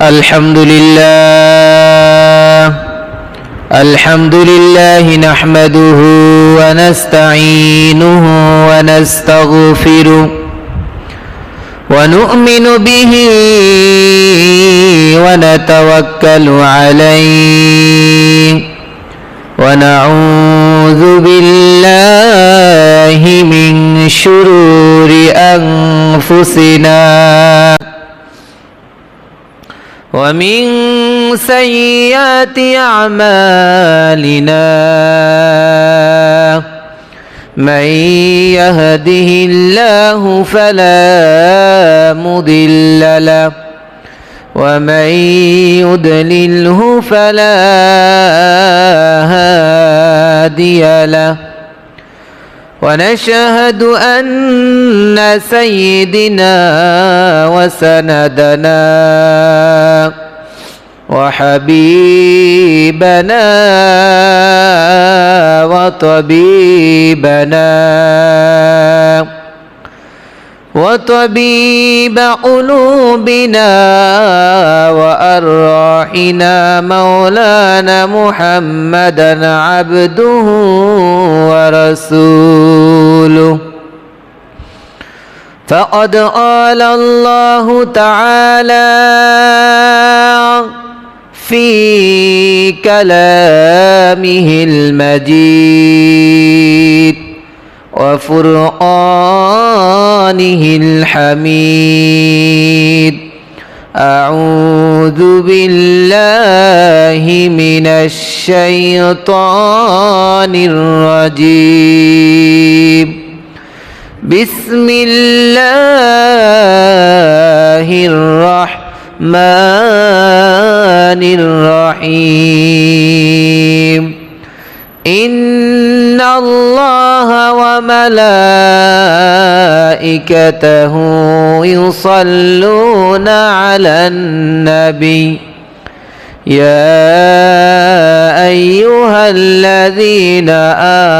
الحمد لله نحمده ونستعينه ونستغفره ونؤمن به ونتوكل عليه ونعوذ بالله من شرور أنفسنا ومن سيئات أعمالنا من يهده الله فلا مضل له ومن يضلله فلا هادي له ونشهد أن سيدنا وسندنا وحبيبنا وطبيب قلوبنا وأرواحنا مولانا محمدا عبده ورسوله فقد قال الله تعالى في كلامه المجيد وفرقانه الحميد أعوذ بالله من الشيطان الرجيم بسم الله الرحمن الرحيم إن الله وملائكته يصلون على النبي يا أيها الذين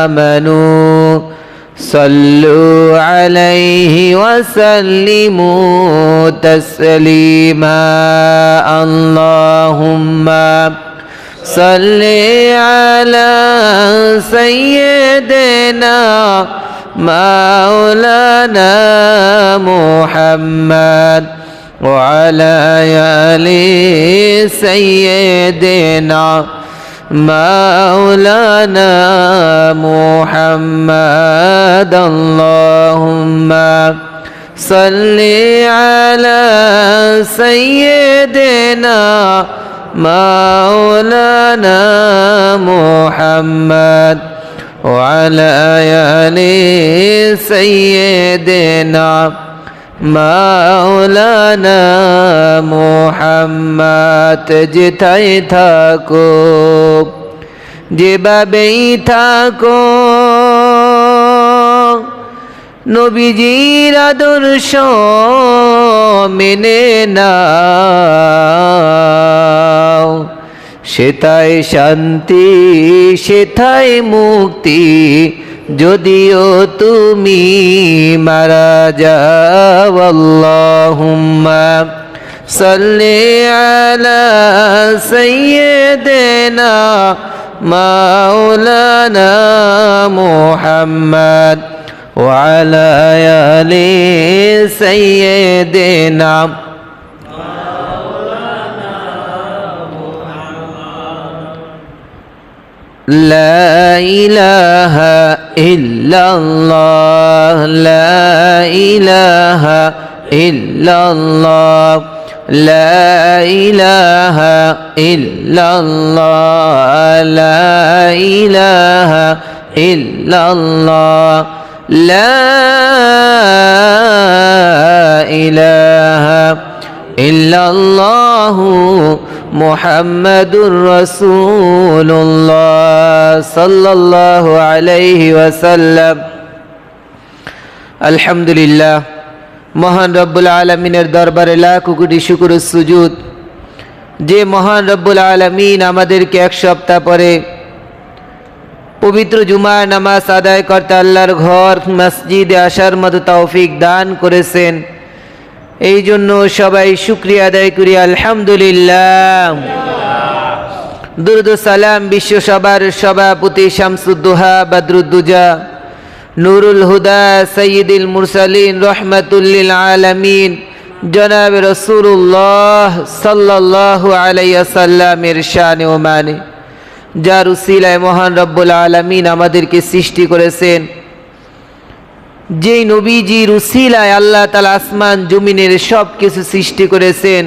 آمنوا صلوا عليه وسلموا تسليما اللهم صل على سيدنا مولانا محمد وعلى آل سيدنا مولانا محمد اللهم صل على سيدنا مولانا محمد وعلى آل سيدنا مولانا محمد যেথায় থাকো যেভাবেই থাকো নবীজির আদর্শ মেনে নাও সেথায় শান্তি সেথায় মুক্তি যদিও তুমি মারা যাও আল্লাহুম্মা সাল্লি আলা সাইয়্যিদিনা মাওলানা মুহাম্মদ ওয়া আলা আলি সাইয়্যিদিনা لا إله إلا الله لا إله إلا الله لا إله إلا الله لا إله إلا الله لا إله إلا الله محمد رسول الله صلى الله عليه وسلم الحمد لله মহান রব্বুল আলামিনের দরবারে লাখ কোটি শুকর ও সুজুদ যে মহান রব্বুল আলামিন আমাদেরকে এক সপ্তাহ পরে পবিত্র জুমার নামাজ আদায় করতে আল্লাহর ঘর মসজিদে আসার মতো তৌফিক দান করেছেন এই জন্য সবাই শুকরিয়া আদায় করি আলহামদুলিল্লাহ। দুরুদ ও সালাম বিশ্ব সবার সভাপতি শামসুদ্দোহা বদরুদ্দুজা নুরুল হুদা সৈয়দুল মুরসালিন রহমাতুল্লিল আলামিন জনাব রাসূলুল্লাহ সাল্লাল্লাহু আলাইহি ওয়াসাল্লামের শানে ও মানে, যার উসিলায় মহান রব্বুল আলামিন আমাদেরকে সৃষ্টি করেছেন। যেই নবীজির উসিলায় আল্লাহ তাআলা আসমান জমিনের সব কিছু সৃষ্টি করেছেন,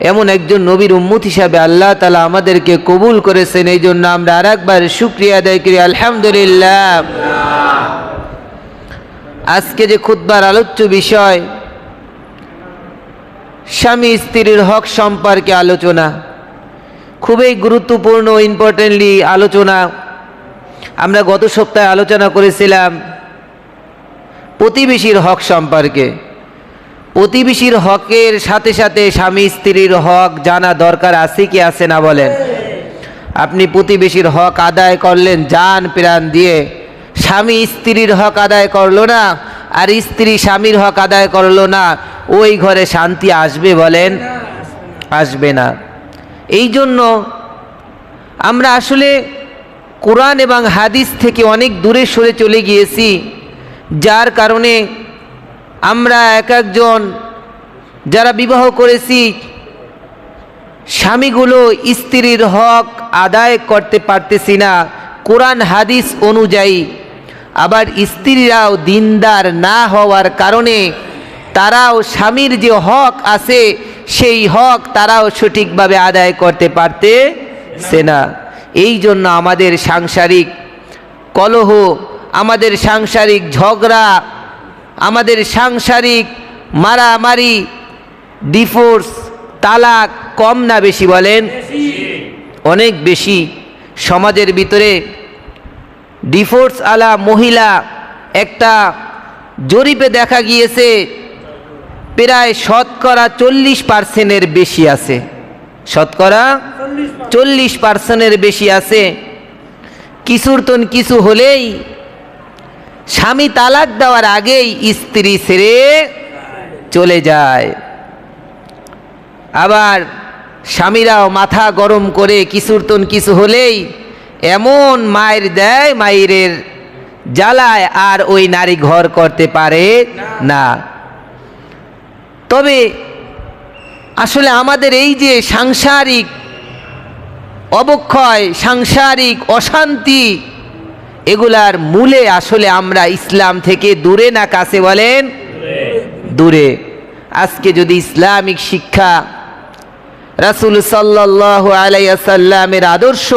এমন একজন নবীর উম্মত হিসাবে আল্লাহ তাআলা আমাদেরকে কবুল করেছেন। এই জন্য আমরা আরেকবার শুকরিয়া আদায় করি আলহামদুলিল্লাহ। আজকে যে খুতবার আলোচ্য বিষয় স্বামী স্ত্রীর হক সম্পর্কে আলোচনা, খুবই গুরুত্বপূর্ণ ইম্পর্টেন্টলি আলোচনা। আমরা গত সপ্তাহে আলোচনা করেছিলাম প্রতিবেশীর হক সম্পর্কে। প্রতিবেশীর হকের সাথে সাথে স্বামী স্ত্রীর হক জানা দরকার আছে কি আছে না বলেন? আপনি প্রতিবেশীর হক আদায় করলেন জান প্রাণ দিয়ে, স্বামী স্ত্রীর হক আদায় করলো না আর স্ত্রী স্বামীর হক আদায় করলো না, ওই ঘরে শান্তি আসবে বলেন? আসবে না। এই জন্য আমরা আসলে কোরআন এবং হাদিস থেকে অনেক দূরে সরে চলে গিয়েছি, যার কারণে আমরা এক একজন যারা বিবাহ করেছি স্বামীগুলো স্ত্রীর হক আদায় করতে পারতেছি না কোরআন হাদিস অনুযায়ী। আবার স্ত্রীরাও দিনদার না হওয়ার কারণে তারাও স্বামীর যে হক আছে সেই হক তারাও সঠিকভাবে আদায় করতে পারতেছে না। এই জন্য আমাদের সাংসারিক কলহ, আমাদের সাংসারিক ঝগড়া, আমাদের সাংসারিক মারামারি, ডিভোর্স, তালাক কম না বেশি বলেন? অনেক বেশি। সমাজের ভিতরে ডিভোর্স আলা মহিলা একটা জরিপে দেখা গিয়েছে প্রায় শতকরা 40% বেশি আছে। শতকরা 40% বেশি আছে। কিছুর তন কিছু হলেই স্বামী তালাক দেওয়ার আগেই স্ত্রী ছেড়ে চলে যায়। আবার স্বামীরাও মাথা গরম করে কিছুর তন কিছু হলেই এমন মায়ের দেয়, মায়ের জ্বালায় আর ওই নারী ঘর করতে পারে না। তবে আসলে আমাদের এই যে সাংসারিক অবক্ষয়, সাংসারিক অশান্তি, এগুলার মূলে আসলে আমরা ইসলাম থেকে দূরে না কাছে বলেন? দূরে। আজকে যদি ইসলামিক শিক্ষা, রাসূল সাল্লাল্লাহু আলাইহি ওয়াসাল্লামের আদর্শ,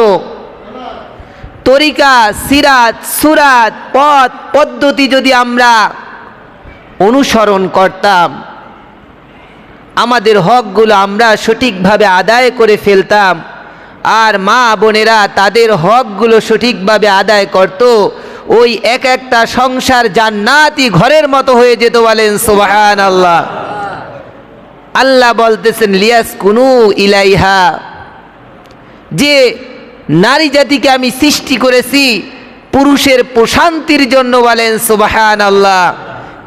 তরিকা, সিরাত, সুরাত, পথ পদ্ধতি যদি আমরা অনুসরণ করতাম, আমাদের হকগুলো আমরা সঠিকভাবে আদায় করে ফেলতাম, আর মা বোনেরা তাদের হকগুলো সঠিকভাবে আদায় করত, ওই এক একটা সংসার জান্নাতি ঘরের মতো হয়ে যেত বলেন সুবহানাল্লাহ। আল্লাহ বলতেছেন লিয়াসকুনু ইলাইহা, যে নারী জাতিকে আমি সৃষ্টি করেছি পুরুষের প্রশান্তির জন্য বলেন সুবহানাল্লাহ।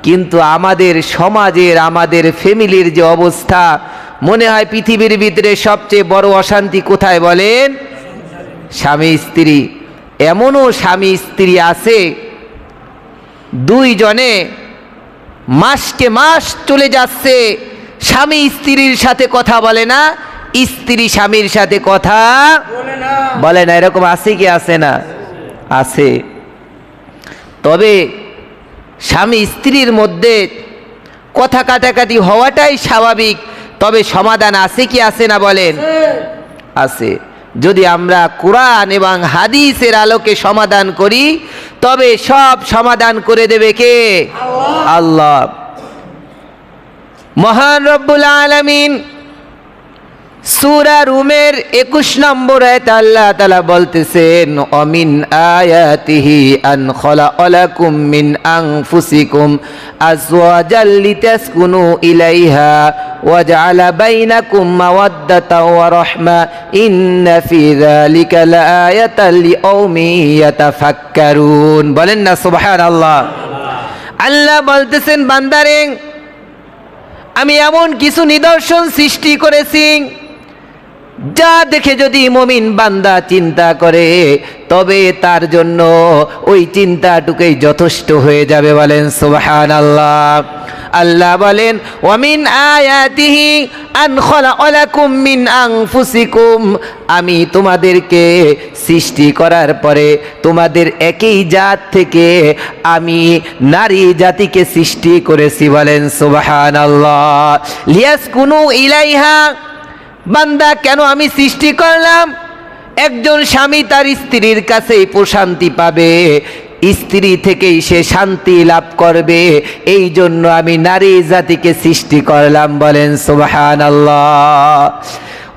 কিন্তু আমাদের সমাজের, আমাদের ফ্যামিলির যে অবস্থা, মনে হয় পৃথিবীর ভিতরে সবচেয়ে বড় অশান্তি কোথায় বলেন? স্বামী স্ত্রী। এমনও স্বামী স্ত্রী আছে দুইজনে মাসকে মাস চলে যাচ্ছে, স্বামী স্ত্রীর সাথে কথা বলে না, স্ত্রী স্বামীর সাথে কথা বলে না। এরকম আছে কি আছে না? আছে। তবে স্বামী স্ত্রীর মধ্যে কথা কাটাকাটি হওয়াটাই স্বাভাবিক, তবে সমাধান আছে কি আছে না বলেন? আছে। যদি আমরা কোরআন এবং হাদিসের আলোকে সমাধান করি, তবে সব সমাধান করে দেবে কে? আল্লাহ। মহান রব্বুল আলামিন সূরা রুমের 21 নম্বর আয়াতে আল্লাহ তাআলা বলতেছেন, অমিন আয়াতিহি আন খালাকালাকুম মিন আনফুসিকুম আজওয়াজাল লিতাসকুনু ইলাইহা ওয়া জাআলা বাইনাকুম মাওয়াদ্দাতাও ওয়া রাহমা ইন্না ফি যালিকা লাআয়াতাল লিকাওমিন ইয়াতাফাক্কারুন। বলেন না সুবহানাল্লাহ। আল্লাহ বলতেছেন, বান্দারে আমি এমন কিছু নিদর্শন সৃষ্টি করেছি যা দেখে যদি মুমিন বান্দা চিন্তা করে তবে তার জন্য ওই চিন্তাটুকুই যথেষ্ট হয়ে যাবে। বলেন সুবহানাল্লাহ। আল্লাহ বলেন ওয়ামিন আয়াতিহি আন খালাকা লাকুম মিন আনফুসিকুম, আমি তোমাদেরকে সৃষ্টি করার পরে তোমাদের একই জাত থেকে আমি নারী জাতিকে সৃষ্টি করেছি। বলেন সুবহানাল্লাহ। লিয়াসকুনু ইলাইহা, বান্দা কেন আমি সৃষ্টি করলাম? একজন স্বামী তার স্ত্রীর কাছেই প্রশান্তি পাবে, স্ত্রী থেকেই সে শান্তি লাভ করবে, এই জন্য আমি নারী জাতিকে সৃষ্টি করলাম। বলেন সুবহানাল্লাহ।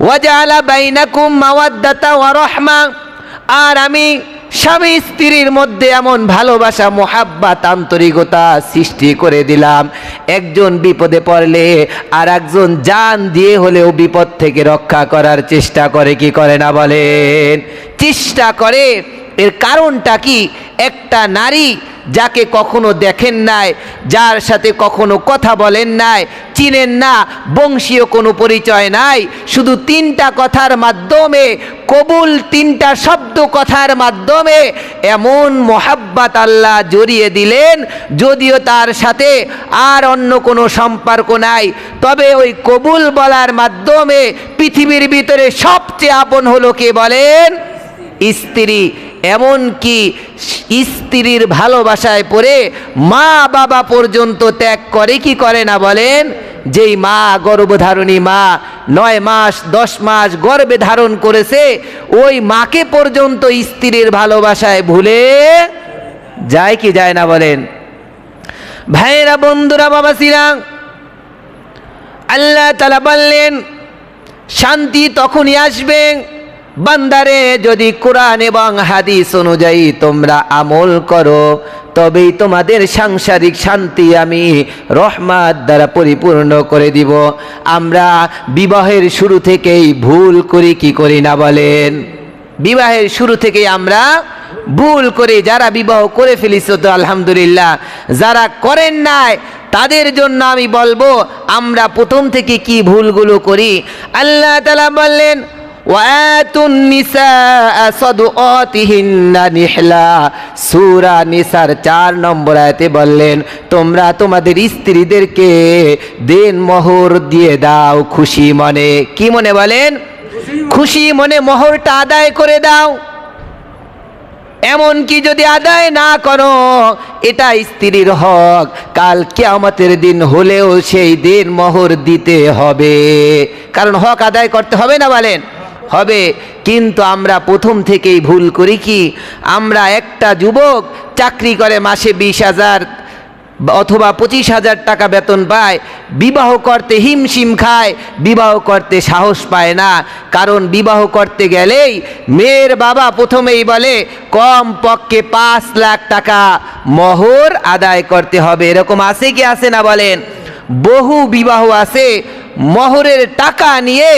ওয়াজআলা বাইনাকুম মাওয়াদ্দাতা ওয়া রাহমা, আর আমি স্বামী স্ত্রীর মধ্যে এমন ভালোবাসা, মোহাব্বত, আন্তরিকতা সৃষ্টি করে দিলাম, একজন বিপদে পড়লে আর একজন জান দিয়ে হলেও বিপদ থেকে রক্ষা করার চেষ্টা করে কি করে না? বলেন চেষ্টা করে। এর কারণটা কি? একটা নারী যাকে কখনো দেখেন নাই, যার সাথে কখনো কথা বলেন নাই, চিনেন না, বংশীয় কোনো পরিচয় নাই, শুধু তিনটা কথার মাধ্যমে, কবুল তিনটা শব্দ কথার মাধ্যমে এমন মোহাব্বত আল্লাহ জড়িয়ে দিলেন, যদিও তার সাথে আর অন্য কোনো সম্পর্ক নাই, তবে ওই কবুল বলার মাধ্যমে পৃথিবীর ভিতরে সবচেয়ে আপন হলো কে? বলেন স্ত্রী। এমন কি স্ত্রীর ভালোবাসায় পড়ে মা বাবা পর্যন্ত ত্যাগ করে কি করে না? বলেন যেই মা গর্ভধারণী মা 9 মাস 10 মাস গর্ভে ধারণ করেছে, ওই মাকে পর্যন্ত স্ত্রীর ভালোবাসায় ভুলে যায় কি যায় না? বলেন ভাইরা, বন্ধুরা, বাবাসিরা, আল্লাহ তাআলা বললেন শান্তি তখনই আসবে বান্দারে যদি কোরআন এবং হাদিস অনুযায়ী তোমরা আমল করো, তবেই তোমাদের সাংসারিক শান্তি আমি রহমত দ্বারা পরিপূর্ণ করে দিব। আমরা বিবাহের শুরু থেকেই ভুল করি কি করি না? বলেন বিবাহের শুরু থেকেই আমরা ভুল করি। যারা বিবাহ করে ফেলিস তো আলহামদুলিল্লাহ, যারা করেন নাই তাদের জন্য আমি বলবো আমরা প্রথম থেকে কি ভুলগুলো করি। আল্লাহ তাআলা বললেন ওয়াতুন নিসা সাদুআতিহিন্না নিহলা, সূরা নিসার 4 নম্বর আয়াতে বললেন তোমরা তোমাদের স্ত্রীদেরকে দেন মোহর দিয়ে দাও খুশি মনে। কি মনে? বলেন খুশি মনে মোহরটা আদায় করে দাও। এমন কি যদি আদায় না করো, এটা স্ত্রীর হক, কাল কিয়ামতের দিন হলেও সেই দেন মোহর দিতে হবে, কারণ হক আদায় করতে হবে না? বলেন হবে। কিন্তু আমরা প্রথম থেকেই ভুল করি কি? আমরা একটা যুবক চাকরি করে মাসে 20,000 অথবা 25,000 টাকা বেতন পায়, বিবাহ করতে হিমশিম খায়, বিবাহ করতে সাহস পায় না, কারণ বিবাহ করতে গেলেই মেয়ের বাবা প্রথমেই বলে কম পক্ষে 5 লাখ টাকা মোহর আদায় করতে হবে। এরকম আছে কি আছে না? বলেন বহু বিবাহ আছে, মোহরের টাকা নিয়ে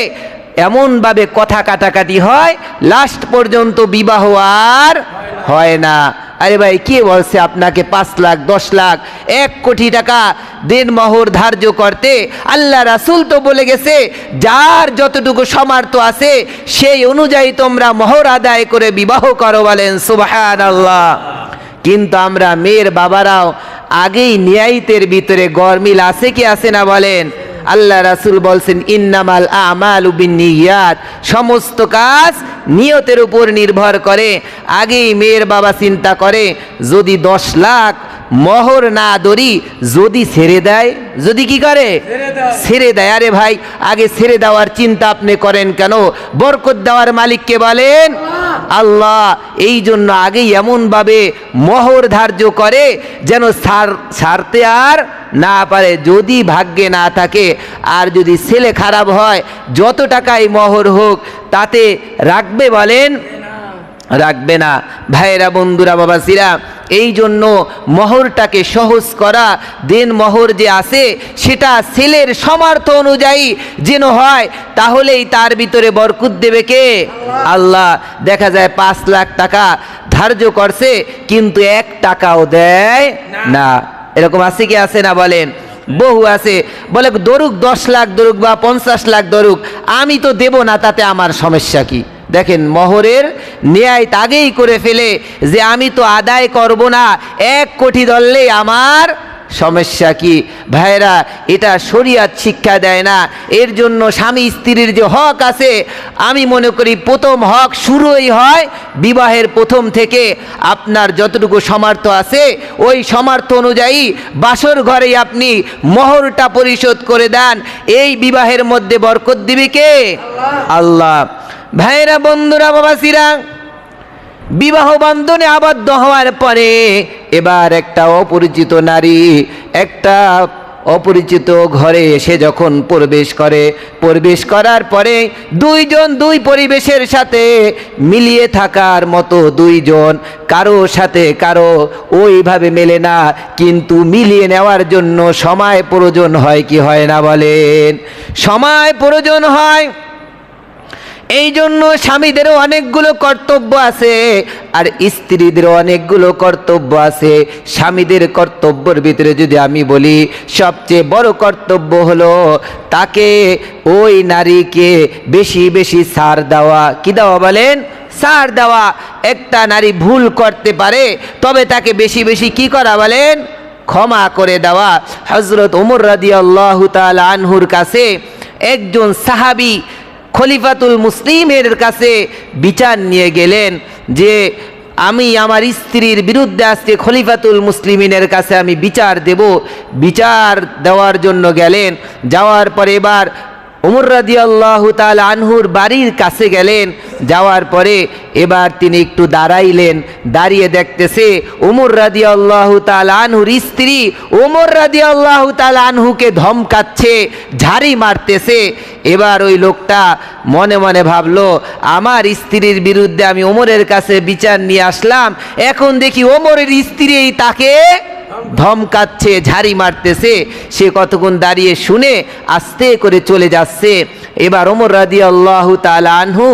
এমনভাবে কথা কাটাকাটি হয়, লাস্ট পর্যন্ত বিবাহ আর হয় না। আরে ভাই কে বলছে আপনাকে 5 লাখ 10 লাখ 1 কোটি টাকা দেন মোহর ধার্য করতে? আল্লাহ রাসূল তো বলে গেছে যার যতটুকু সামর্থ্য আছে সেই অনুযায়ী তোমরা মোহর আদায় করে বিবাহ করো। বলেন সুবহানাল্লাহ। কিন্তু আমরা মেয়ের বাবারাও আগেই নিয়াইতের ভিতরে গরমিল আছে কি আছে না? বলেন আল্লাহ রাসূল বলছেন ইন্নামাল আমালু বিন্নিয়াত, সমস্ত কাজ নিয়তের উপর নির্ভর করে। আগেই মেয়ের বাবা চিন্তা করে যদি 10 লাখ মোহর না ধরি, যদি ছেড়ে দেয়, যদি কি করে ছেড়ে দেয়। আরে ভাই আগে ছেড়ে দেওয়ার চিন্তা আপনি করেন কেন? বরকত দেওয়ার মালিককে বলেন আল্লাহ। এই জন্য আগেই এমনভাবে মোহর ধার্য করে যেন ছাড়তে আর না পারে, যদি ভাগ্যে না থাকে। আর যদি ছেলে খারাপ হয় যত টাকাই মোহর হোক তাতে রাখবে? বলেন রাখবে না। ভাইরা, বন্ধুরা, বাবাসিরা, এই জন্য মোহরটাকে সহজ করা, দেন মোহর যে আছে সেটা ছেলের সামর্থ্য অনুযায়ী যেন হয়, তাহলেই তার ভিতরে বরকত দেবে কে? আল্লাহ। দেখা যায় 5 লাখ টাকা ধার্য করছে কিন্তু 1 টাকাও দেয় না। এরকম আছে কি আছে না? বলেন বহু আছে, বলে দরুক 10 লাখ দরুক বা 50 লাখ দরুক, আমি তো দেব না, তাতে আমার সমস্যা কি? দেখেন মহরের ন্যায় আগেই করে ফেলে যে আমি তো আদায় করব না, 1 কোটি ধরলেই আমার সমস্যা কি? ভাইরা, এটা শরীয়ত শিক্ষা দেয় না। এর জন্য স্বামী স্ত্রীর যে হক আছে, আমি মনে করি প্রথম হক শুরুই হয় বিবাহের প্রথম থেকে। আপনার যতটুকু সামর্থ্য আছে ওই সামর্থ্য অনুযায়ী বাসর ঘরেই আপনি মোহরটা পরিশোধ করে দেন, এই বিবাহের মধ্যে বরকত দিবে কে? আল্লাহ। ভাইরা, বন্ধুরা, বাবাসিরা, বিবাহ বন্ধনে আবদ্ধ হওয়ার পরে এবার একটা অপরিচিত নারী একটা অপরিচিত ঘরে এসে যখন প্রবেশ করার পরে দুইজন দুই পরিবেশের সাথে মিলিয়ে থাকার মতো, দুইজন কারো সাথে কারো ওইভাবে মেলে না, কিন্তু মিলিয়ে নেওয়ার জন্য সময় প্রয়োজন হয় কি হয় না বলেন? সময় প্রয়োজন হয়। এই জন্য স্বামীদেরও অনেকগুলো কর্তব্য আছে আর স্ত্রীদেরও অনেকগুলো কর্তব্য আছে। স্বামীদের কর্তব্যের ভিতরে যদি আমি বলি, সবচেয়ে বড় কর্তব্য হলো তাকে, ওই নারীকে বেশি বেশি ছাড় দেওয়া। কি দেওয়া বলেন? ছাড় দেওয়া। একটা নারী ভুল করতে পারে, তবে তাকে বেশি বেশি কি করা বলেন? ক্ষমা করে দেওয়া। হযরত ওমর রাদিয়াল্লাহু তাআলা আনহুর কাছে একজন সাহাবী খলিফাতুল মুসলিমের কাছে বিচার নিয়ে গেলেন যে আমি আমার স্ত্রীর বিরুদ্ধে আজকে খলিফাতুল মুসলিমিনের কাছে আমি বিচার দেব। বিচার দেওয়ার জন্য গেলেন। যাওয়ার পরে এবার ওমর রাদিয়াল্লাহু তাআলা আনহুর বাড়ির কাছে গেলেন। যাওয়ার পরে এবার তিনি একটু দাঁড়াইলেন। দাঁড়িয়ে দেখতেছে ওমর রাদিয়াল্লাহু তাআলা আনহুর স্ত্রী ওমর রাদিয়াল্লাহু তাআলা আনহুকে ধমকাচ্ছে, ঝাড়ি মারতেছে। এবার ওই লোকটা মনে মনে ভাবলো, আমার স্ত্রীর বিরুদ্ধে আমি ওমরের কাছে বিচার নিয়ে আসলাম, এখন দেখি ওমরের স্ত্রী তাকে ধমকাচ্ছে, ঝাড়ি মারতেছে। সে কতক্ষণ দাঁড়িয়ে শুনে আস্তে করে চলে যাচ্ছে। এবার ওমর রাদিয়াল্লাহু তাআলা আনহু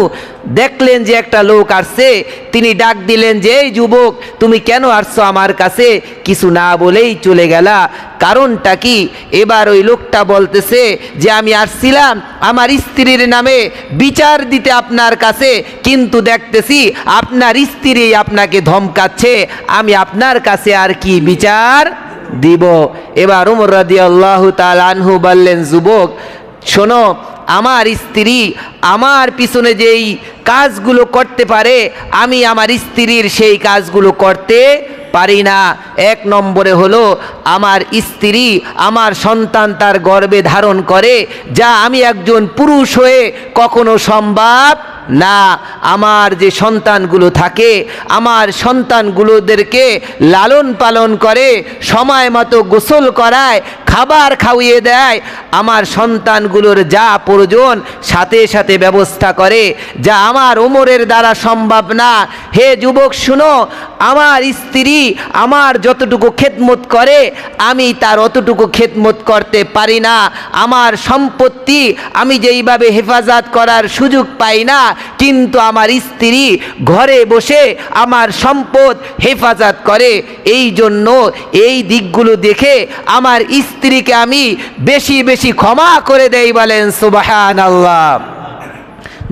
দেখলেন যে একটা লোক আসছে। তিনি ডাক দিলেন যে, এই যুবক, তুমি কেন আসছো আমার কাছে? কিছু না বলেই চলে গেলা, কারণটা কি? এবার ওই লোকটা বলতেছে যে আমি আসছিলাম আমার স্ত্রীর নামে বিচার দিতে আপনার কাছে, কিন্তু দেখতেছি আপনার স্ত্রী আপনাকে ধমকাচ্ছে, আমি আপনার কাছে আর কি বিচার দিব? এবার ওমর রাদিয়াল্লাহু তাআলা আনহু বললেন, যুবক শোনো, আমার স্ত্রী আমার পিছনে যেই কাজগুলো করতে পারে, আমি আমার স্ত্রীর সেই কাজগুলো করতে পারি না। 1 নম্বরে হলো আমার স্ত্রী আমার সন্তান তার গর্ভে ধারণ করে, যা আমি একজন পুরুষ হয়ে কখনো সম্ভব না। আমার যে সন্তানগুলো থাকে, আমার সন্তানগুলোদেরকে লালন পালন করে, সময় মতো গোসল করায়, খাবার খাওয়িয়ে দেয়, আমার সন্তানগুলোর যা প্রয়োজন সাথে সাথে ব্যবস্থা করে, যা আমার ওমরের দ্বারা সম্ভব না। হে যুবক শুনো, আমার স্ত্রী আমার যতটুকু খেদমত করে আমি তার অতটুকু খেদমত করতে পারি না। আমার সম্পত্তি আমি যেইভাবে হেফাজত করার সুযোগ পাই না, কিন্তু আমার স্ত্রী ঘরে বসে আমার সম্পদ হেফাজত করে। এই জন্য এই দিকগুলো দেখে আমার স্ত্রীকে আমি বেশি বেশি ক্ষমা করে দেই। বলেন সুবহানাল্লাহ।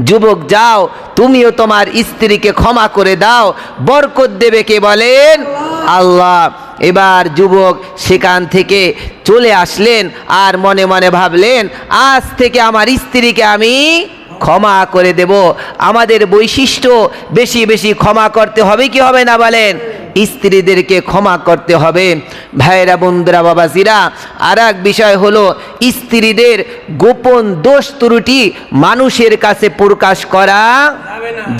যুবক যাও, তুমিও তোমার স্ত্রীকে ক্ষমা করে দাও, বরকত দেবে কে বলেন? আল্লাহ। এবার যুবক সেখান থেকে চলে আসলেন আর মনে মনে ভাবলেন, আজ থেকে আমার স্ত্রীকে আমি ক্ষমা করে দেব। আমাদের বৈশিষ্ট্য বেশি বেশি ক্ষমা করতে হবে কি হবে না বলেন? স্ত্রীদেরকে ক্ষমা করতে হবে। ভাইরা, বন্ধুরা, বাবাজিরা, আর এক বিষয় হলো স্ত্রীদের গোপন দোষ ত্রুটি মানুষের কাছে প্রকাশ করা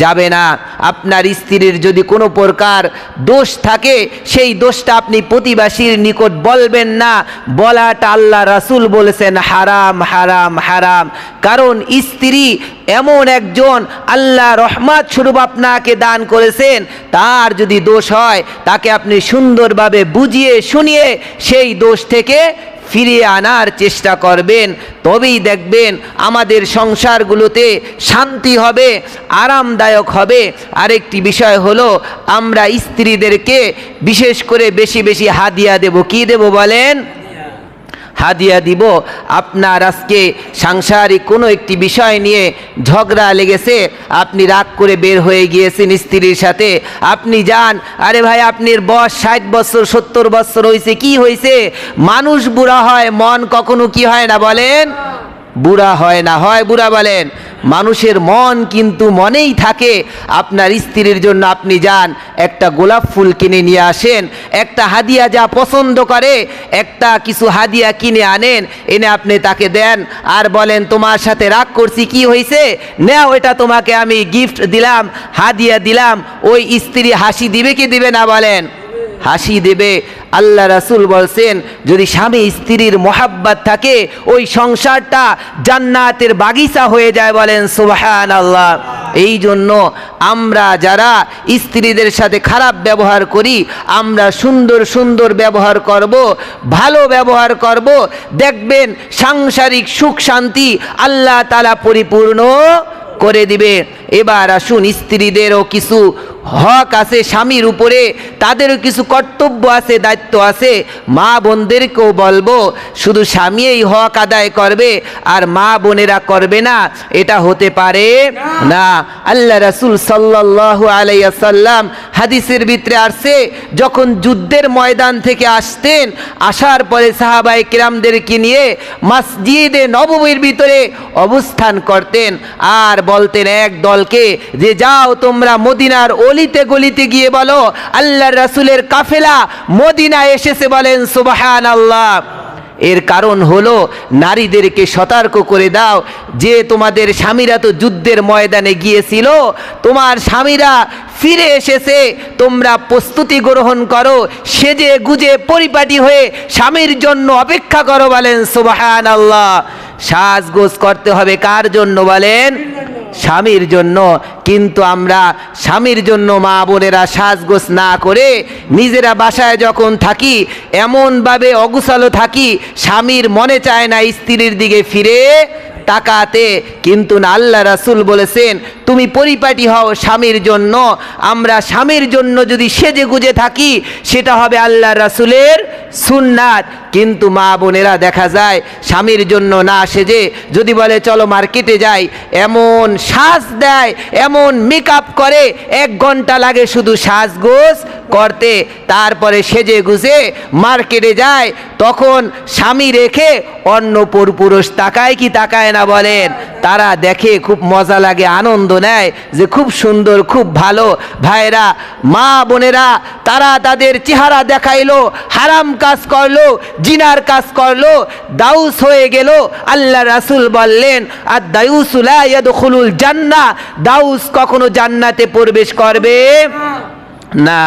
যাবে না। আপনার স্ত্রীর যদি কোনো প্রকার দোষ থাকে, সেই দোষটা আপনি প্রতিবেশীর নিকট বলবেন না। বলাটা আল্লাহ রাসূল বলেছেন হারাম, হারাম, হারাম। কারণ স্ত্রী এমন একজন আল্লাহ রহমত স্বরূপ আপনাকে দান করেছেন, তার যদি দোষ হয় তাকে আপনি সুন্দরভাবে বুঝিয়ে শুনিয়ে সেই দোষ থেকে ফিরিয়ে আনার চেষ্টা করবেন। তবেই দেখবেন আমাদের সংসারগুলোতে শান্তি হবে, আরামদায়ক হবে। আরেকটি বিষয় হলো, আমরা স্ত্রীদেরকে বিশেষ করে বেশি বেশি হাদিয়া দেব। কি দেব বলেন? হাদিয়া দিব। আপনার আজকে সাংসারিক কোনো একটি বিষয় নিয়ে ঝগড়া লেগেছে, আপনি রাগ করে বের হয়ে গিয়েছেন স্ত্রীর সাথে, আপনি যান, আরে ভাই আপনার বয়স 60 বছর 70 বছর হয়েছে, কি হয়েছে? মানুষ বুড়া হয়, মন কখনো কি হয় না বলেন? বুড়া হয় না, হয় বুড়া বলেন? মানুষের মন কিন্তু মনেই থাকে। আপনার স্ত্রীর জন্য আপনি যান, একটা গোলাপ ফুল কিনে নিয়ে আসেন, একটা হাদিয়া যা পছন্দ করে একটা কিছু হাদিয়া কিনে আনেন, এনে আপনি তাকে দেন, আর বলেন তোমার সাথে রাগ করছি, কি হয়েছে, নাও এটা তোমাকে আমি গিফট দিলাম, হাদিয়া দিলাম। ওই স্ত্রী হাসি দিবে কি দিবে না বলেন? হাসি দেবে। আল্লাহ রাসূল বলছেন যদি স্বামী স্ত্রীর মোহাব্বত থাকে ওই সংসারটা জান্নাতের বাগিচা হয়ে যায়, বলেন সুবহানাল্লাহ। এই জন্য আমরা যারা স্ত্রীদের সাথে খারাপ ব্যবহার করি, আমরা সুন্দর সুন্দর ব্যবহার করব, ভালো ব্যবহার করব, দেখবেন সাংসারিক সুখ শান্তি আল্লাহ তাআলা পরিপূর্ণ করে দিবে। এবার আসুন, স্ত্রীদেরও কিছু হক আছে স্বামীর উপরে, তাদেরও কিছু কর্তব্য আছে, দায়িত্ব আছে। মা বোনদেরকেও বলবো শুধু স্বামী এই হক আদায় করবে আর মা বোনেরা করবে না, এটা হতে পারে না। আল্লাহ রাসূল সাল্লাল্লাহু আলাইহি ওয়াসাল্লাম হাদিসের ভিতরে আসছে, যখন যুদ্ধের ময়দান থেকে আসতেন, আসার পরে সাহাবায়ে কিরামদেরকে নিয়ে মসজিদে নববীর ভিতরে অবস্থান করতেন আর বলতেন এক দলকে যে যাও তোমরা মদিনার অলিতে গলিতে গিয়ে বলো আল্লাহর রাসূলের কাফেলা মদিনায় এসেছে, বলেন সুবহানাল্লাহ। এর কারণ হলো নারীদেরকে সতর্ক করে দাও যে তোমাদের স্বামীরা তো যুদ্ধের ময়দানে গিয়েছিল, তোমার স্বামীরা ফিরে এসেছে, তোমরা প্রস্তুতি গ্রহণ করো, সেজে গুজে পরিপাটি হয়ে স্বামীর জন্য অপেক্ষা করো, বলেন সুবহানাল্লাহ। সাজগোজ করতে হবে কার জন্য বলেন? স্বামীর জন্য। কিন্তু আমরা স্বামীর জন্য মা বোনেরা সাজগোজ না করে নিজেরা বাসায় যখন থাকি এমনভাবে অগুছালো থাকি, স্বামীর মনে চায় না স্ত্রীর দিকে ফিরে তাকাতে। কিন্তু না, আল্লাহ রাসূল বলেছেন তুমি পরিপাটি হও স্বামীর জন্য। আমরা স্বামীর জন্য যদি সেজে গুজে থাকি সেটা হবে আল্লাহ রাসূলের সুন্নাত। কিন্তু মা বোনেরা দেখা যায় স্বামীর জন্য না সেজে যদি বলে চলো মার্কেটে যাই, এমন সাজ দেয়, এমন মেকআপ করে, 1 ঘন্টা লাগে শুধু সাজগোজ করতে, তারপরে সেজে গুজে মার্কেটে যায়, তখন স্বামী রেখে অন্য পুরুষ তাকায় কি তাকায় না বলেন? তারা দেখে খুব মজা লাগে, আনন্দ নেয় যে খুব সুন্দর, খুব ভালো। ভাইরা, মা বোনেরা, তারা তাদের চেহারা দেখাইলো, হারাম কাজ করলো, জিনার কাজ করলো, দাউস হয়ে গেল। আল্লাহ রাসূল বললেন আর দাউসু লা ইয়াদখুলুল জান্নাহ, দাউস কখনো জান্নাতে প্রবেশ করবে না।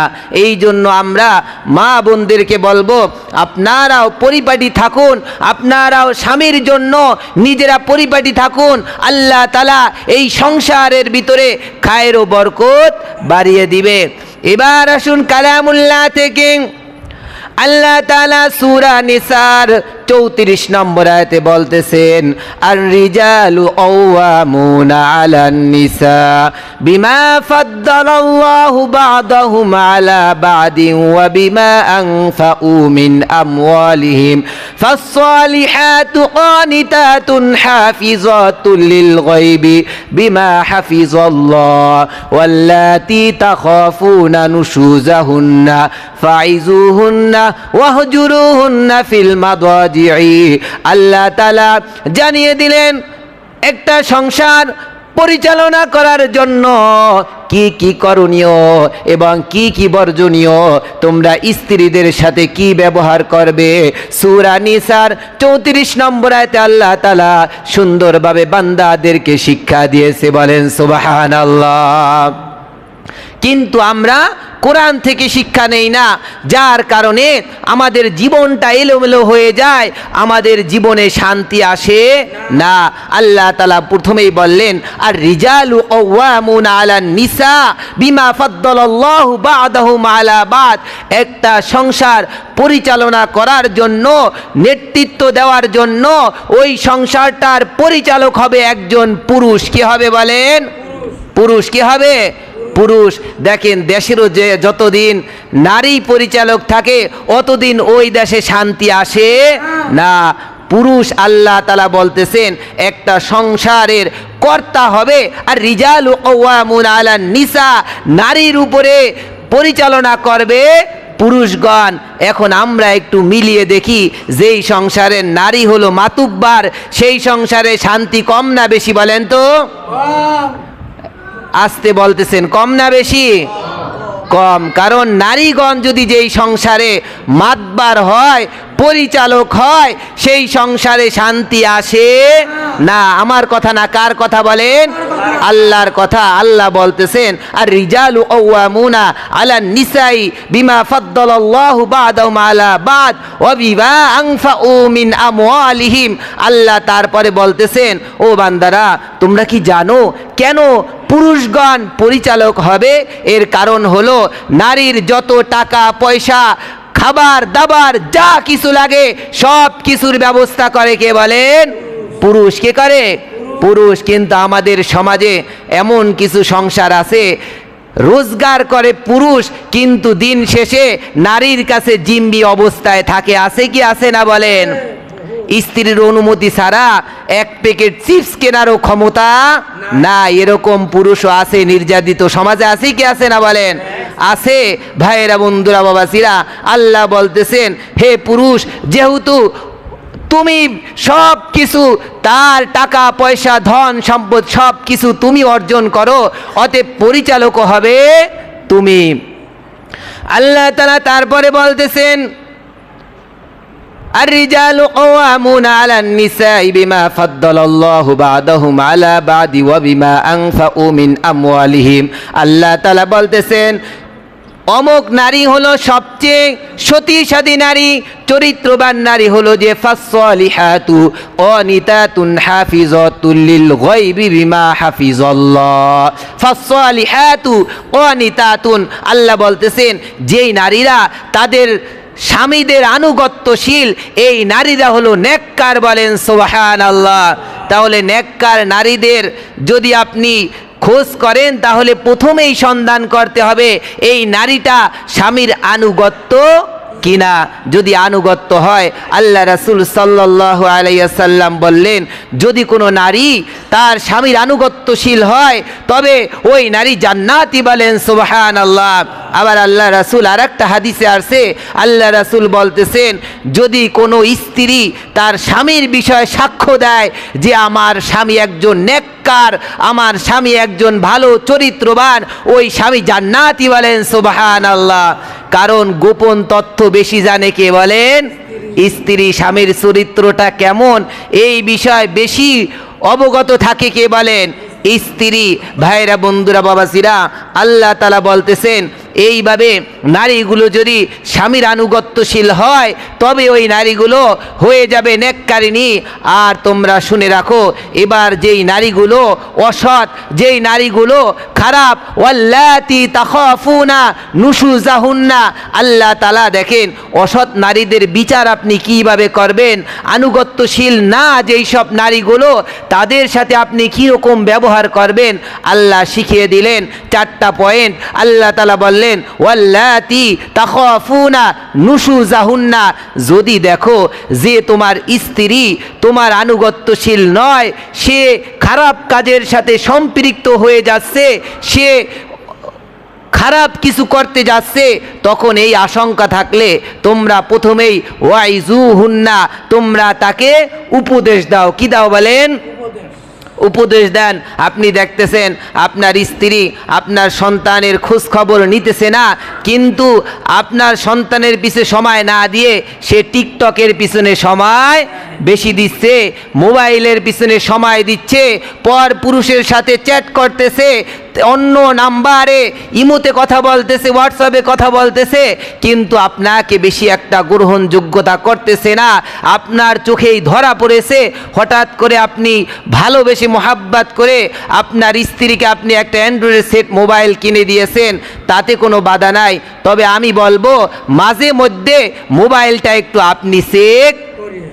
এই জন্য আমরা মা বোনদেরকে বলবো আপনারাও পরিপাটি থাকুন, আপনারাও স্বামীর জন্য নিজেরা পরিপাটি থাকুন। আল্লাহ তাআলা এই সংসারের ভিতরে খায়ের ও বরকত বাড়িয়ে দিবে। এবার আসুন কালামুল্লাহ থেকে। আল্লাহ তাআলা সূরা নিসার 34 নম্বর আয়াতে বলতেছেন আর রিজালু কাওয়ামুনা আলান নিসা বিমা ফাদ্দালাল্লাহু বা'দাহুম আলা বা'দিন ওয়া বিমা আনফাকু মিন আমওয়ালিহিম ফাস-সালিহাতু কানিতাতুন হাফিজাতুল লিল গায়বি বিমা হাফিজাল্লাহ ওয়াল্লাতী তাখাফুনা নুশুজাহুন্না ফাইজুহুন্না ওয়াহজুরুহুন্না ফিল মাদাজি। আল্লাহ তাআলা জানিয়ে দিলেন একটা সংসার পরিচালনা করার জন্য কি কি করণীয় এবং কি কি বর্জনীয়, তোমরা স্ত্রীদের সাথে কি ব্যবহার করবে। সূরা নিসার 34 নম্বর আয়াতে আল্লাহ তাআলা সুন্দরভাবে বান্দাদেরকে শিক্ষা দিয়েছে, বলেন সুবহানাল্লাহ। কিন্তু আমরা কোরআন থেকে শিক্ষা নেই না, যার কারণে আমাদের জীবনটা এলোমেলো হয়ে যায়, আমাদের জীবনে শান্তি আসে না। আল্লাহ তাআলা প্রথমেই বললেন আর রিজালু কাওয়ামুনা আলান নিসা বিমা ফাদ্দালাল্লাহু বা'দাহুম আলা বা'দ। একটা সংসার পরিচালনা করার জন্য, নেতৃত্ব দেওয়ার জন্য ওই সংসারটার পরিচালক হবে একজন পুরুষ। কি হবে বলেন? পুরুষ। কি হবে? পুরুষ। দেখেন দেশেরও যে যতদিন নারী পরিচালক থাকে অতদিন ওই দেশে শান্তি আসে না। পুরুষ আল্লাহ তাআলা বলতেছেন একটা সংসারের কর্তা হবে, আর রিজালু কাওয়ামুনা আলান নিসা, নারীর উপরে পরিচালনা করবে পুরুষগণ। এখন আমরা একটু মিলিয়ে দেখি, যেই সংসারের নারী হলো মাতুব্বার সেই সংসারে শান্তি কম না বেশি বলেন তো? আসতে বলতেছেন, কম না বেশি? কম। কারণ নারীগণ যদি যেই সংসারে মাতবার হয়, পরিচালক হয়, সেই সংসারে শান্তি আসে না। আমার কথা না, কার কথা বলেন? আল্লাহর কথা। আল্লাহ বলতেছেন আর রিজালু কাওয়ামুনা আলান নিসাই বিমা ফাদ্দালাল্লাহু বা'দাহুম আলা বা'দ ওয়া বিমা আনফাউ মিন আমওয়ালিহিম। আল্লাহ তারপরে বলতেছেন, ও বান্দারা তোমরা কি জানো কেন পুরুষগণ পরিচালক হবে? এর কারণ হলো নারীর যত টাকা পয়সা, খাবার দাবার যা কিছু লাগে সব কিছুর ব্যবস্থা করে কে বলেন? পুরুষ। কে করে? পুরুষ। কিন্তু আমাদের সমাজে এমন কিছু সংসার আছে রোজগার করে পুরুষ, কিন্তু দিন শেষে নারীর কাছে জিম্মি অবস্থায় থাকে। আছে কি আছে না বলেন? স্ত্রীর অনুমতি ছাড়া এক প্যাকেট চিপস কেনারও ক্ষমতা না, এরকম পুরুষও আছে নির্যাতিত সমাজে। আছে কি আছে না বলেন? আছে। ভাইয়েরা, বন্ধুরা, বাবাসিরা, আল্লাহ বলতেছেন হে পুরুষ, যেহেতু তুমি সব কিছু, তার টাকা পয়সা ধন সম্পদ সব কিছু তুমি অর্জন করো, অতএব পরিচালকও হবে তুমি। আল্লাহ তাআলা তারপরে বলতেছেন الرجال قوامون على النساء بما فضل الله بعضهم على بعض وبما أنفقوا من أموالهم। আল্লাহ তাআলা বলতেছেন অমুক নারী হলো সবচেয়ে সতীসাধী নারী, চরিত্রবান নারী হলো যে ফাসসালিহাতু কানিতাতুন হাফিজাতুল লিল গায়বি বিমা হাফিজাল্লাহ। ফাসসালিহাতু কানিতাতুন, আল্লাহ বলতেছেন যেই নারীরা তাদের স্বামীদের আনুগত্যশীল, এই নারীরা হলো নেককার। বলেন সুবহানাল্লাহ। তাহলে নেককার নারীদের যদি আপনি খোঁজ করেন তাহলে প্রথমেই সন্ধান করতে হবে এই নারীটা স্বামীর আনুগত্য কিনা। যদি আনুগত্য হয়, আল্লাহ রাসূল সাল্লাল্লাহু আলাইহি ওয়াসাল্লাম বললেন যদি কোনো নারী তার স্বামীর আনুগত্যশীল হয় তবে ওই নারী জান্নাতি। বলেন সুবহানাল্লাহ। আবার আল্লাহ রাসূল আরেকটা হাদিসে আসছে, আল্লাহ রাসূল বলতেছেন যদি কোনো স্ত্রী তার স্বামীর বিষয়ে সাক্ষ্য দেয় যে আমার স্বামী একজন নেককার, আমার স্বামী একজন ভালো চরিত্রবান, ওই স্বামী জান্নাতি। বলেন সুবহানাল্লাহ। কারণ গোপন তথ্য বেশি জানে কে বলেন? স্ত্রী। স্বামীর চরিত্রটা কেমন এই বিষয় বেশি অবগত থাকে কে বলেন? স্ত্রী। ভাইরা, বন্ধুরা, বাবাজিরা, আল্লাহ তাআলা বলতেছেন এইভাবে নারীগুলো যদি স্বামীর আনুগত্যশীল হয় তবে ওই নারীগুলো হয়ে যাবে নেককারিনী। আর তোমরা শুনে রাখো, এবার যেই নারীগুলো অসৎ, যেই নারীগুলো খারাপ, ওয়াল্লাতি তাখাফুনা নুশুজাহুন্না, আল্লাহ তাআলা দেখেন অসৎ নারীদের বিচার আপনি কিভাবে করবেন। আনুগত্যশীল না যেই সব নারীগুলো, তাদের সাথে আপনি কীরকম ব্যবহার করবেন আল্লাহ শিখিয়ে দিলেন। 4টা পয়েন্ট আল্লাহ তাআলা বললেন ওয়াল্লাতি তাখাফুনা নুশুজাহুন্না। যদি দেখো যে তোমার স্ত্রী তোমার আনুগত্যশীল নয়, সে খারাপ কাজের সাথে সম্পৃক্ত হয়ে যাচ্ছে, সে খারাপ কিছু করতে যাচ্ছে, তখন এই আশঙ্কা থাকলে তোমরা প্রথমেই ওয়াইজুহুন্না, তোমরা তাকে উপদেশ দাও। কি দাও বলেন? উপদেশ দেন। আপনি দেখতেছেন আপনার স্ত্রী আপনার সন্তানের খোঁজ খবর নিতেছে না, কিন্তু আপনার সন্তানের পিছনে সময় না দিয়ে সে টিকটকের পিছনে সময় বেশি দিচ্ছে, মোবাইলের পিছনে সময় দিচ্ছে, পর পুরুষের সাথে চ্যাট করতেছে, অন্য নাম্বারে ইমোতে কথা বলতেছে, হোয়াটসঅ্যাপে কথা বলতেছে, কিন্তু আপনাকে বেশি একটা গ্রহণযোগ্যতা করতেছে না। আপনার চোখেই ধরা পড়েছে। হঠাৎ করে আপনি ভালোবেসে মোহাব্বত করে আপনার স্ত্রীকে আপনি একটা অ্যান্ড্রয়েড সেট মোবাইল কিনে দিয়েছেন, তাতে কোনো বাধা নাই। তবে আমি বলবো মাঝে মধ্যে মোবাইলটা একটু আপনি চেক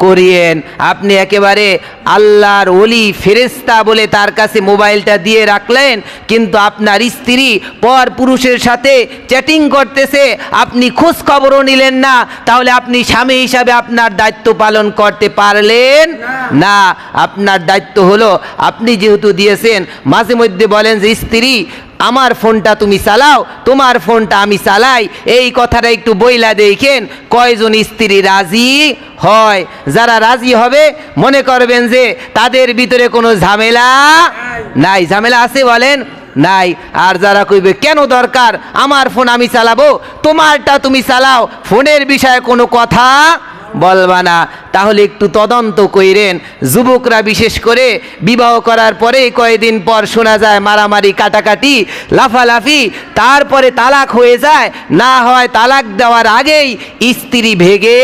করিয়েন। আপনি একেবারে আল্লাহর ওলি ফেরেশতা বলে তার কাছে মোবাইলটা দিয়ে রাখলেন, কিন্তু আপনার স্ত্রী পর পুরুষের সাথে চ্যাটিং করতেছে, আপনি খোঁজ খবরও নিলেন না, তাহলে আপনি স্বামী হিসাবে আপনার দায়িত্ব পালন করতে পারলেন না। আপনার দায়িত্ব হলো, আপনি যেহেতু দিয়েছেন, মাঝে মধ্যে বলেন যে স্ত্রী আমার ফোনটা তুমি চালাও, তোমার ফোনটা আমি চালাই, এই কথাটা একটু বইলা দেখেন কয়জন স্ত্রী রাজি হয়। যারা রাজি হবে মনে করবেন যে তাদের ভিতরে কোনো ঝামেলা নাই। ঝামেলা আছে বলেন? নাই। আর যারা কইবে কেন দরকার, আমার ফোন আমি চালাবো, তোমারটা তুমি চালাও, ফোনের বিষয়ে কোনো কথা বলবা না, তাহলে একটু তদন্ত কইরেন। যুবকরা বিশেষ করে বিবাহ করার পরে কয়েকদিন পর শোনা যায় মারামারি, কাটাকাটি, লাফালাফি, তারপরে তালাক হয়ে যায়, না হয় তালাক দেওয়ার আগেই স্ত্রী ভেগে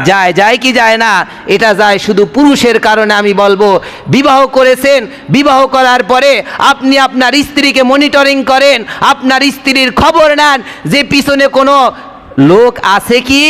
যায়। যায় কি যায় না? এটা যায় শুধু পুরুষের কারণে। আমি বলবো, বিবাহ করেছেন, বিবাহ করার পরে আপনি আপনার স্ত্রীকে মনিটরিং করেন, আপনার স্ত্রীর খবর নেন যে পিছনে কোনো লোক আছে কি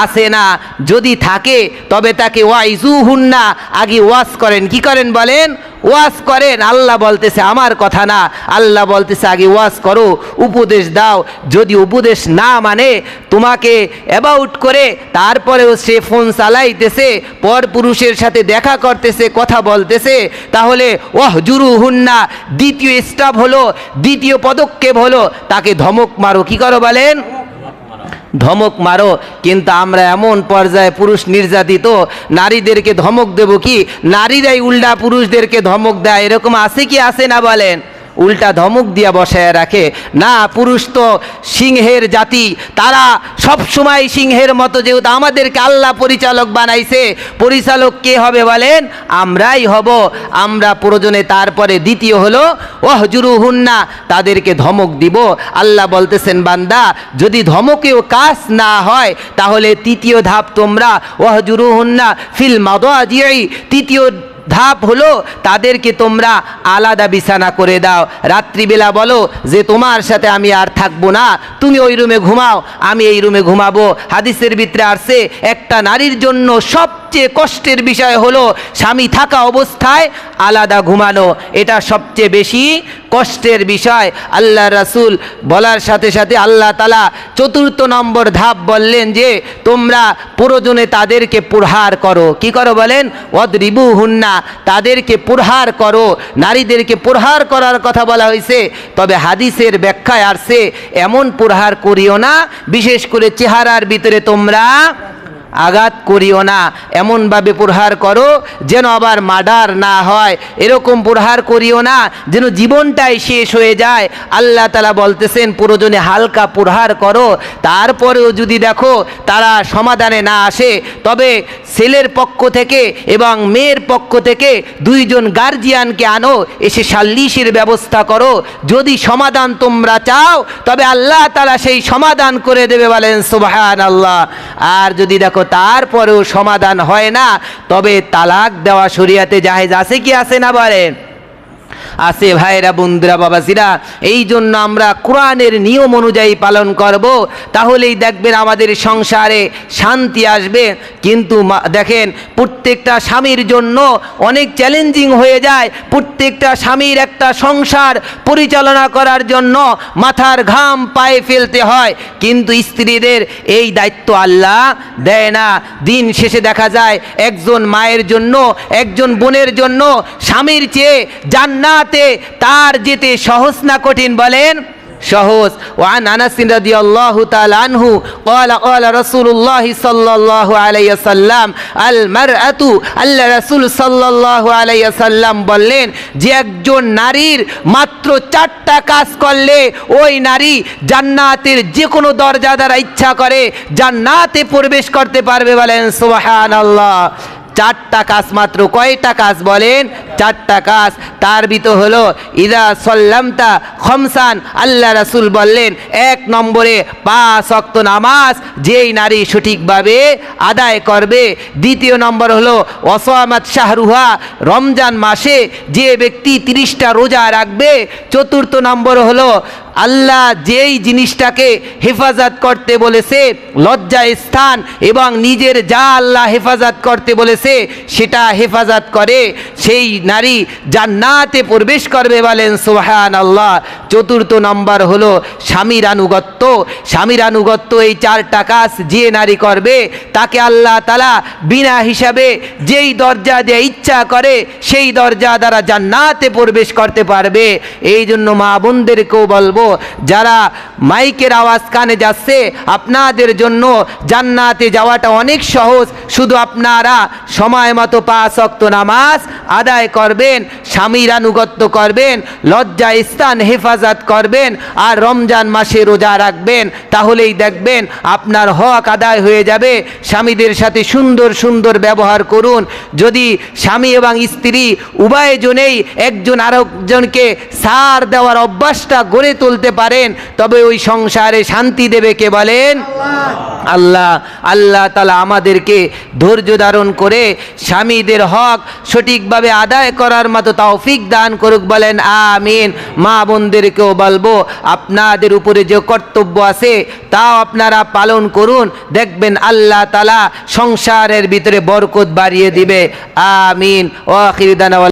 আছে না। যদি থাকে তবে তাকে ওয়াইজুহুন্না, আগে ওয়াজ করেন। কি করেন বলেন? ওয়াজ করেন। আল্লাহ বলতেছে, আমার কথা না, আল্লাহ বলতেছে আগে ওয়াজ করো, উপদেশ দাও। যদি উপদেশ না মানে, তোমাকে অ্যাবাউট করে তারপরেও সে ফোন চালাইতেছে, পর পুরুষের সাথে দেখা করতেছে, কথা বলতেছে, তাহলে ওয়াহজুরুহুন্না, দ্বিতীয় স্টেপ হলো, দ্বিতীয় পদক্ষেপ হলো তাকে ধমক মারো। কি করো বলেন? ধমক মারো। কিন্তু আমরা এমন পর্যায়ে পুরুষ নির্যাতিত, নারীদেরকে ধমক দেব কি? নারীরাই উল্টা পুরুষদেরকে ধমক দেয়, এরকম আছে কি আছে না বলেন? উল্টা ধমক দিয়া বসায় রাখে। না, পুরুষ তো সিংহের জাতি, তারা সব সময় সিংহের মতো। যেহেতু আমাদেরকে আল্লাহ পরিচালক বানাইছে, পরিচালক কে হবে বলেন? আমরাই হব। আমরা প্রয়োজনে তারপরে দ্বিতীয় হলো ওয়াহজুরুহুন্না, তাদেরকে ধমক দিব। আল্লাহ বলতেছেন, বান্দা যদি ধমকেও কাজ না হয়, তাহলে তৃতীয় ধাপ তোমরা ওয়াহজুরুহুন্না ফিল মাদাজি'i, তৃতীয় ধাপ হলো তাদেরকে তোমরা আলাদা বিছানা করে দাও। রাত্রিবেলা বলো যে তোমার সাথে আমি আর থাকবো না, তুমি ওই রুমে ঘুমাও, আমি এই রুমে ঘুমাবো। হাদিসের ভিতরে আসছে, একটা নারীর জন্য সবচেয়ে কষ্টের বিষয় হলো স্বামী থাকা অবস্থায় আলাদা ঘুমানো। এটা সবচেয়ে বেশি কষ্টের বিষয়। আল্লাহ রাসূল বলার সাথে সাথে আল্লাহ তাআলা চতুর্থ নম্বর ধাপ বললেন যে তোমরা প্রয়োজনে তাদেরকে প্রহার করো। কি করো বলেন? ওয়াদরিবুহুন্না, তাদেরকে প্রহার করো। নারীদেরকে প্রহার করার কথা বলা হয়েছে, তবে হাদিসের ব্যাখ্যায় আসছে এমন প্রহার করিও না, বিশেষ করে চেহারার ভিতরে তোমরা আঘাত করিও না, এমনভাবে প্রহার করো যেন আবার মার্ডার না হয়। এরকম প্রহার করিও না যেন জীবনটাই শেষ হয়ে যায়। আল্লাহ তাআলা বলতেছেন প্রয়োজনে হালকা প্রহার করো। তারপরেও যদি দেখো তারা সমাধানে না আসে, তবে ছেলের পক্ষ থেকে এবং মেয়ের পক্ষ থেকে দুইজন গার্জিয়ানকে আনো, এসে সালিশের ব্যবস্থা করো। যদি সমাধান তোমরা চাও, তবে আল্লাহ তাআলা সেই সমাধান করে দেবে, বলেন সুবহানাল্লাহ। আর যদি দেখো তারপরেও সমাধান হয় না, তবে তালাক দেওয়া শরিয়াতে জায়েজ আছে কি আছে না বলেন? আছে। ভাইরা, বন্ধুরা, বাবাজিরা, এই জন্য আমরা কোরআনের নিয়ম অনুযায়ী পালন করব, তাহলেই দেখবেন আমাদের সংসারে শান্তি আসবে। কিন্তু দেখেন, প্রত্যেকটা স্বামীর জন্য অনেক চ্যালেঞ্জিং হয়ে যায়। প্রত্যেকটা স্বামীর একটা সংসার পরিচালনা করার জন্য মাথার ঘাম পায়ে ফেলতে হয়, কিন্তু স্ত্রীদের এই দায়িত্ব আল্লাহ দেয় না। দিন শেষে দেখা যায় একজন মায়ের জন্য, একজন বোনের জন্য স্বামীর চেয়ে জান্নাতে তার যেতে সহজ না কঠিন বলেন? সহজ। ওয়ান আনাস রাদিয়াল্লাহু তাআলা আনহু ক্বালা ক্বালা রাসূলুল্লাহ সাল্লাল্লাহু আলাইহি ওয়াসাল্লাম আল মারআতু, আল্লাহ রাসূল সাল্লাল্লাহু আলাইহি ওয়াসাল্লাম বললেন যে একজন নারীর মাত্র 4টা কাজ করলে ওই নারী জান্নাতের যে কোনো দরজা দ্বারা ইচ্ছা করে জান্নাতে প্রবেশ করতে পারবে, বলেন সুবহানাল্লাহ। 4টা কাজ মাত্র। কয়টা কাজ বলেন? চারটা কাজ। তার ভিতর হলো ইদা সাল্লামতা খমসান, আল্লাহ রাসূল বললেন 1 নম্বরে 5 ওয়াক্ত নামাজ যেই নারী সঠিকভাবে আদায় করবে। দ্বিতীয় নম্বর হলো ওয়াসামাত শাহরুহা, রমজান মাসে যে ব্যক্তি 30টা রোজা রাখবে। চতুর্থ নম্বর হলো আল্লাহ যেই জিনিসটাকে হেফাজত করতে বলেছে, লজ্জা স্থান এবং নিজের যা আল্লাহ হেফাজত করতে বলেছে সেটা হেফাজত করে, সেই নারী জান্নাতে প্রবেশ করবে, বলেন সুবহানাল্লাহ। চতুর্থ নম্বর হলো স্বামীর আনুগত্য। স্বামীর আনুগত্য, এই 4টা কাজ যে নারী করবে তাকে আল্লাহ তাআলা বিনা হিসাবে যেই দরজা দিয়ে ইচ্ছা করে সেই দরজা দ্বারা জান্নাতে প্রবেশ করতে পারবে। এই জন্য মা বোনদেরকেও বলবো, যারা মাইকের আওয়াজ কানে যাচ্ছে, আপনাদের জন্য জান্নাতে যাওয়াটা অনেক সহজ। শুধু আপনারা সময় মতো 5 ওয়াক্ত নামাজ আদায় করবেন, স্বামীর আনুগত্য করবেন, লজ্জা স্থান হেফাজত করবেন, আর রমজান মাসে রোজা রাখবেন, তাহলেই দেখবেন আপনার হক আদায় হয়ে যাবে। স্বামীদের সাথে সুন্দর সুন্দর ব্যবহার করুন। যদি স্বামী এবং স্ত্রী উভয়জনেই একজন আরেকজনকে ছাড় দেওয়ার অভ্যাসটা গড়ে তুলতে পারেন, তবে ওই সংসারে শান্তি দেবে কে, বলেন আল্লাহ। আল্লাহ তাআলা আমাদেরকে ধৈর্য ধারণ করে স্বামীদের হক সঠিকভাবে আদায় করার মতো তৌফিক দান করুক, বলেন আমিন। মা বোনদেরকেও বলবো, আপনাদের উপরে যে কর্তব্য আছে তাও আপনারা পালন করুন, দেখবেন আল্লাহ তাআলা সংসারের ভিতরে বরকত বাড়িয়ে দিবে। আমিন। ওয়া আখিরু দাওয়ানা।